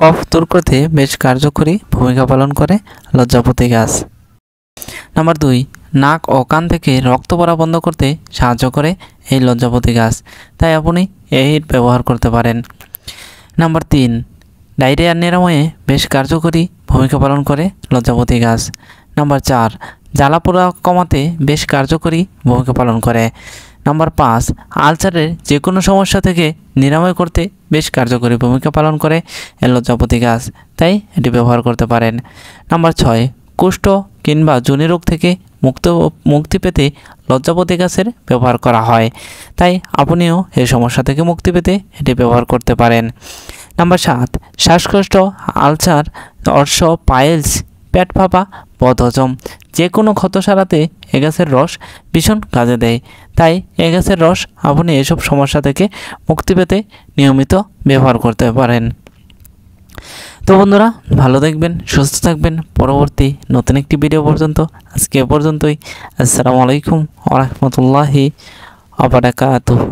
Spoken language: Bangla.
কফ দূর করতে বেশ কার্যকরী ভূমিকা পালন করে লজ্জাপতি গাছ। নাম্বার 2, নাক ও কান থেকে রক্ত পড়া বন্ধ করতে সাহায্য করে এই লজ্জাপতি গাছ, তাই আপনি এর ব্যবহার করতে পারেন। নাম্বার 3, ডায়রিয়া নিরাময়ে বেশ কার্যকরী ভূমিকা পালন করে লজ্জাপতি গাছ। নাম্বার 4, জ্বালাপোড়া কমাতে বেশ কার্যকরী ভূমিকা পালন করে। নাম্বার 5, আলসারের যে কোনো সমস্যা থেকে নিরাময় করতে বেশ কার্যকরী ভূমিকা পালন করে এই লজ্জাপতি গাছ, তাই এটি ব্যবহার করতে পারেন। নাম্বার 6, কুষ্ঠ কিংবা যোনি রোগ থেকে মুক্তি পেতে লজ্জাপতি গাছের ব্যবহার করা হয়, তাই আপনিও এই সমস্যা থেকে মুক্তি পেতে এটি ব্যবহার করতে পারেন। নাম্বার 7, শ্বাসকষ্ট, আলসার, অর্শ, পাইলস, পেট ফাঁপা, বদহজম যে কোনো ক্ষত সারাতে এ গাছের রস ভীষণ কাজে দেয়, তাই এ গাছের রস আপনি এসব সমস্যা থেকে মুক্তি পেতে নিয়মিত ব্যবহার করতে পারেন। তো বন্ধুরা, ভালো থাকবেন, সুস্থ থাকবেন। পরবর্তী নতুন একটি ভিডিও পর্যন্ত আজকে এ পর্যন্তই। আসসালামু আলাইকুম ওয়া রাহমাতুল্লাহি ওয়া বারাকাতুহু।